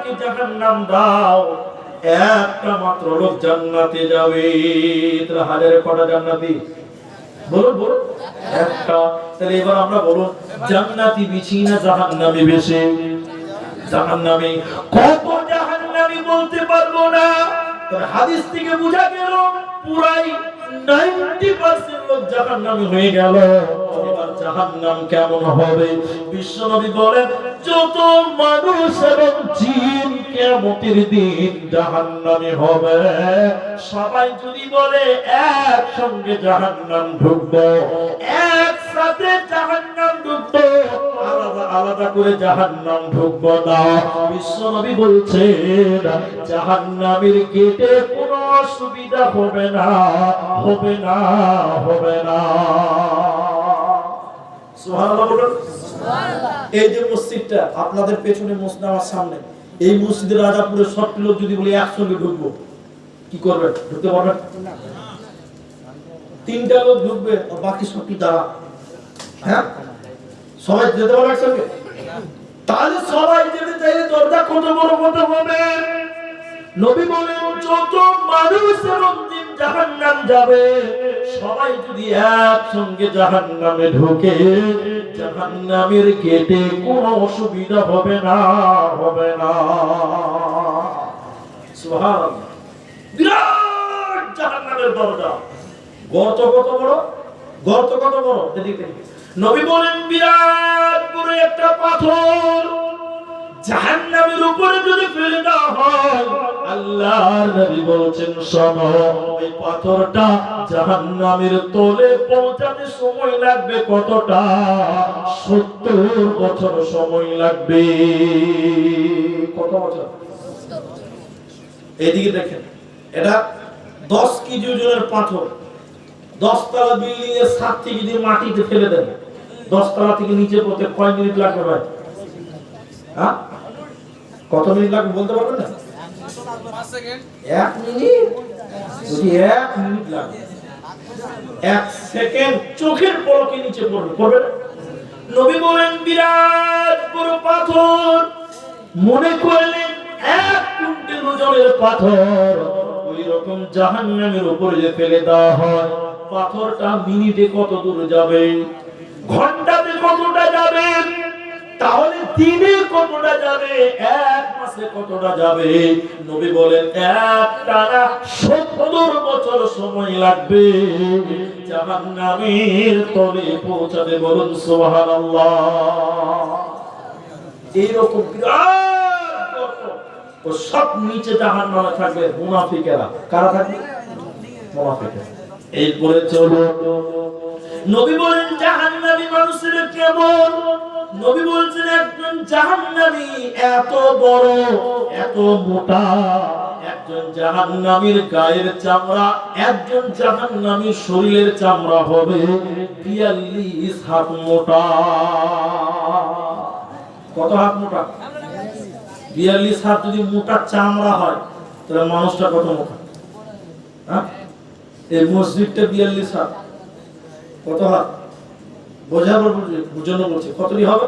আমাকে জাহান্নাম দাও, একটা মাত্র লোক জান্নাতে যাবে। তাহলে হাজারে কটা জান্নাতি? বলুন বলুন, একটা। তাহলে এবার আমরা বলুন, জান্নাতি বেশি না জাহান্নামী বেশি? জাহান্নামী। কত জাহান্নামী বলতে পারবো না, তবে হাদিস থেকে বোঝা গেল পুরাই 90% লোক জাহান্নামী হয়ে গেল। এবার জাহান্নাম কেমন হবে? বিশ্বনবী বলেন, যত মানুষ এবং জিন কিয়ামতের দিন জাহান্নামী হবে, সবাই যদি বলে একসঙ্গে জাহান্নাম ঢুকবো, একসাথে জাহান্নাম ঢুকবো, আলাদা আলাদা করে জাহান্নাম ঢুকবো না। বিশ্বনবী বলছেন, জাহান্নামের গেটে কোনো অসুবিধা হবে না, হবে না, হবে না। সুবহানাল্লাহ বলুন। এই যে মসজিদটা আপনাদের পেছনে, মসজিদ আমার সামনে, এই মসজিদের রাজাপুরের সব লোক যদি বলি একসঙ্গে ঢুকবো, কি করবেন? ঢুকতে পারবেন? তিনটা লোক ঢুকবে, বাকি সবটি দাঁড়া। হ্যাঁ, সবাই যেতে পারবে একসঙ্গে? তাহলে সবাই যেতে চাইলে দরজা কত বড় হতে হবে? নবী বলেন, যত মানুষ এবং জিন জাহান্নাম যাবে, সবাই যদি একসঙ্গে জাহান্নামে ঢোকে, জাহান্নামের গেটে কোনো অসুবিধা হবে না, হবে না। সুবহানাল্লাহ। বিরাট জাহান্নামের দরজা। গর্ত কত বড়? গর্ত কত বড়? এদিকে নবী বলেন, বিরাট বড় একটা পাথর জাহান্নামের উপরে যদি ফেলে দেওয়া হয়, আল্লাহর নবী বলেন, শোনো, এই পাথরটা জাহান্নামের তলে পৌঁছাতে সময় লাগবে কতটা? 70 বছর সময় লাগবে। কত বছর? এদিকে দেখেন, এটা 10 কেজি ওজনের পাথর। 10 তলা বিল্ডিং এর ছাদ থেকে যদি মাটিতে ফেলে দেন, 10 তলা থেকে নিচে পড়তে কয় মিনিট লাগবে ভাই? হ্যাঁ, কত মিনিট লাগবে বলতে পারবেন না? 5 সেকেন্ড। 1 মিনিট? যদি 1 মিনিট লাগে, 1 সেকেন্ড চোখের পলকে নিচে পড়বে, পড়বে না? নবী বলেন, বিরাট বড় পাথর, মনে করলেন 1 কুইন্টাল ওজনের পাথর, ওই রকম জাহান্নামের উপরে যে ফেলে দেওয়া হয়, পাথরটা মিনিটে কত দূর যাবে? ঘন্টাতে কতটা যাবে? তাহলে দিনে কতটা যাবে? 1 মাসে কতটা যাবে? নবী বলেন, একটানা 70 বছর সময় লাগবে জাহান্নামের তলে পৌঁছাতে। বলুন সুবহানাল্লাহ। এইরকম বিরাট গর্ত, ও সব নিচে জাহান্নামে থাকবে মুনাফিকেরা। কারা থাকবে? মুনাফিকেরা। এরপরে চলো, নবী বলেন, জাহান্নামী মানুষের কেমন? নবী বলছেন, একজন জাহান্নামী এত বড়, এত মোটা, একজন জাহান্নামীর গায়ের চামড়া, একজন জাহান্নামীর শরীরের চামড়া হবে 42 হাত মোটা। কত হাত মোটা? 42 হাত যদি মোটা চামড়া হয়, তাহলে মানুষটা কত মোটা? হ্যাঁ, এই মসজিদটা 42 হাত। কত হাত? বোঝাবার বুঝানো বলছে, কতটি হবে?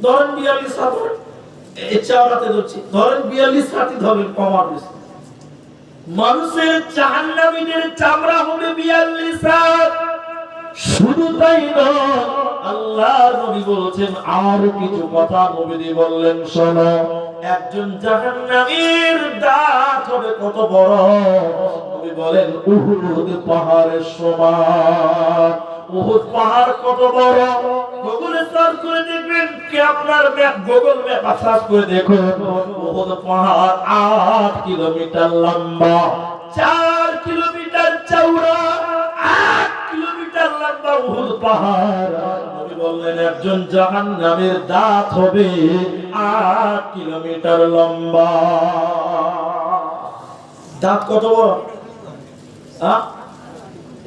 ধরেন 42 হাত, এই চামড়াতে ধরছি, ধরেন 42 হাতই ধরবেন, কমার বেশি। মানুষের জাহান্নামীদের চামড়া হবে 42 হাত। শুধু তাই নয়, আল্লাহর নবী বলেছেন আরো কিছু কথা। নবী বললেন, শোনো, একজন জাহান্নামীর দাঁত হবে কত বড়? নবী বলেন, উহুদ পাহাড়ের সমান। উহুদ পাহাড় কত বড়? গুগলে সার্চ করে দেখবেন, কি আপনার ম্যাপ, গুগল ম্যাপ সার্চ করে দেখুন, উহুদ পাহাড় 8 কিলোমিটার লম্বা, 4 কিলোমিটার চওড়া, 8 কিলোমিটার লম্বা উহুদ পাহাড়। নবী বললেন, একজন জাহান্নামের দাঁত হবে 8 কিলোমিটার লম্বা। দাঁত কত বড়?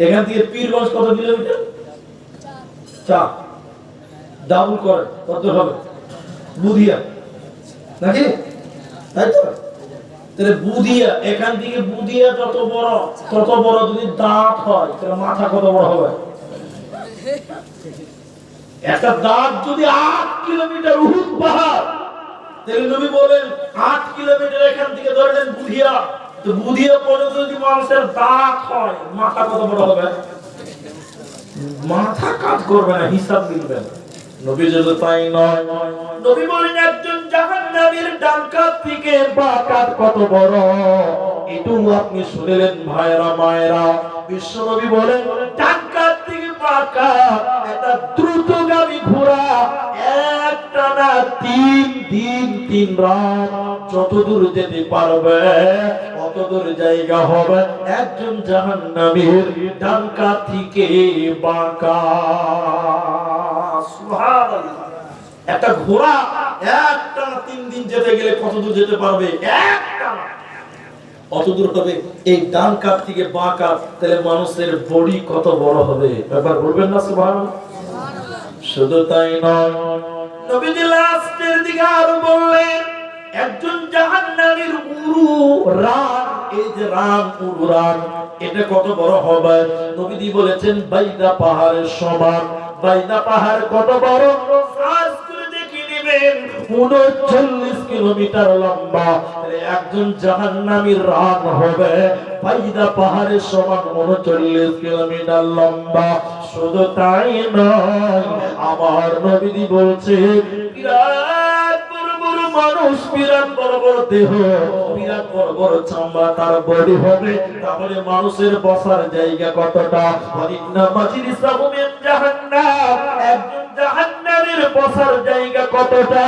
এখান থেকে পীরগঞ্জ কত কিলোমিটার? 4। ডাবল করে কত হবে? বুধিয়া নাকি? তাই তো? তাহলে বুধিয়া, এখান থেকে বুধিয়া যত বড়, তত বড় যদি দাঁত হয়, তাহলে মাথা কত বড় হবে? একটা দাঁত যদি 8 কিলোমিটার, উহুদ পাহাড় তাহলে নবী বলেন 8 কিলোমিটার এখান থেকে ধরলেন বুধিয়া, তো বুধিয়া পর্যন্ত যদি মানুষের দাঁত হয়, মাথা কত বড় হবে? মাথা কাজ করবে না, হিসাব মিলবে না। নবী যদি তাই নয়, নবী বলেন একজন জাহান্নামীর ডান কাঁধ থেকে বাঁ কাঁধ কত বড়, এটু আপনি শুনলেন ভাইরা মায়েরা। বিশ্ব নবী বলেন ডান কাঁধ থেকে বাঁ কাঁধ একটা দ্রুতগামী ঘোড়া একটানা 3 দিন 3 রাত যত দূর যেতে পারবে অত দূর জায়গা হবে একজন জাহান্নামীর ডান কাঁধ থেকে বাঁ কাঁধ। সুবহানাল্লাহ। একটা ঘোড়া একটানা 3 দিন যেতে গেলে কত দূর যেতে পারবে? একটানা অত দূর হবে এই ডান কাঁধ থেকে বাঁ কাঁধ। তাহলে মানুষের বডি কত বড় হবে, একবার বলবেন না সুবহানাল্লাহ। শুধু তাই নয়, নবীজি লাস্টের দিকে আরো বললেন একজন জাহান্নামীর উরু রান, এই যে রান উরু রান এটা কত বড় হবে? নবীজি বলেছেন বাইদা পাহাড়ের সমান। বাইদা পাহাড় কত বড়? আজ করে দেখে নেবেন 39 কিলোমিটার লম্বা। তাহলে একজন জাহান্নামীর রান হবে বাইদা পাহাড়ের সমান 39 কিলোমিটার লম্বা। শুধু তাই নয়, আমার নবীজি বলছে বিরাট বড় বড় মানুষ, বিরাট বড় বড় দেহ, বিরাট বড় বড় চামড়া তার বডি হবে। তাহলে মানুষের বসার জায়গা কতটা? ওয়ালিন্না মাজলিসাহু মিন জাহান্নাম, একজন জাহান্নামের বসার জায়গা কতটা?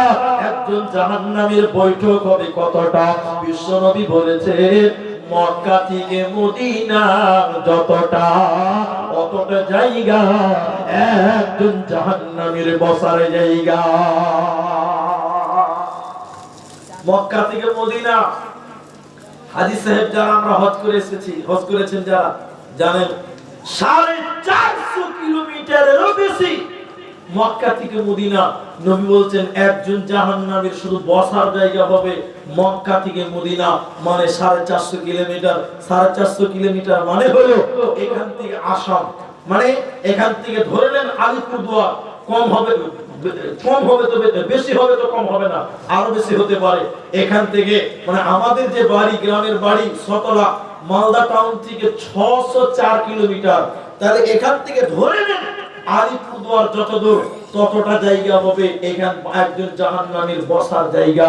একজন জাহান্নামের বৈঠক হবে কতটা? বিশ্ব নবী বলেছে মক্কা থেকে মদিনা যতটা অতটা জায়গা একজন জাহান্নামীর বসার জায়গা। মক্কা থেকে মদিনা, হাজী সাহেব যারা আমরা হজ করে এসেছি, হজ করেছেন যারা জানেন 450 কিলোমিটারেরও বেশি মক্কা থেকে মদিনা। নবী বলছেন একজন জাহান্নামীর শুধু বসার জায়গা হবে মক্কা থেকে মদিনা, মানে 450 কিলোমিটার। 450 কিলোমিটার মানে হলো এখান থেকে আসাম, মানে এখান থেকে ধরে নেন আলিপুরদুয়ার, কম হবে তো বেশি হবে, তো কম হবে না, আরো বেশি হতে পারে। এখান থেকে মানে আমাদের যে বাড়ি, গ্রামের বাড়ি সতলা, মালদা টাউন থেকে 604 কিলোমিটার। তাহলে এখান থেকে ধরে নেন আলিপুরদুয়ার যত দূর ততটা জায়গা হবে এখান একজন জাহান্নামীর বসার জায়গা।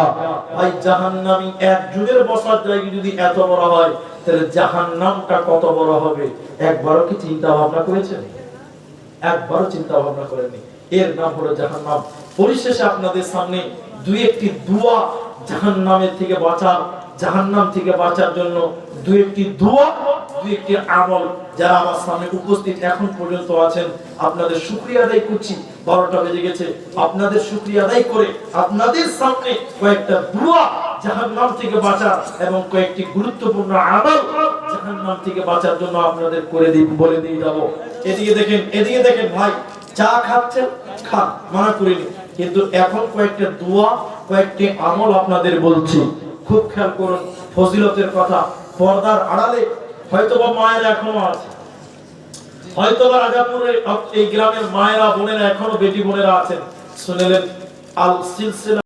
ভাই জাহান্নামী এক যুগের বসার জায়গা যদি এত বড় হয়, তাহলে জাহান্নামটা কত বড় হবে? একবারও কি চিন্তা ভাবনা করেছেন? একবারও চিন্তা ভাবনা করেননি। এর নাম হলো জাহান্নাম। পরিশেষে আপনাদের সামনে দুই একটি দোয়া জাহান্নামের থেকে বাঁচার, জাহান্নাম থেকে বাঁচার জন্য দুই একটি দোয়া, দুই একটি আমল যারা আমার সামনে উপস্থিত এখন পর্যন্ত আছেন, আপনাদের শুকরিয়া আদায় করছি। 12টা বেজে গেছে, আপনাদের শুকরিয়া আদায় করে আপনাদের সামনে কয়েকটা দোয়া জাহান্নাম থেকে বাঁচার এবং কয়েকটি গুরুত্বপূর্ণ আমল জাহান্নাম থেকে বাঁচার জন্য আপনাদের করে দিই, বলে দিয়ে যাব। এদিকে দেখেন, এদিকে দেখেন ভাই, চা খাচ্ছেন খান, মানা করিনি, কিন্তু এখন কয়েকটা দোয়া, কয়েকটি আমল আপনাদের বলছি, খুব খেয়াল করুন। ফজিলতের কথা পর্দার আড়ালে হয়তোবা মায়েরা এখনো আছে, হয়তোবা রাজাপুরের এই গ্রামের মায়েরা বোনেরা এখনো বেটি বোনেরা আছেন। শুনলেন আল সিলসিলা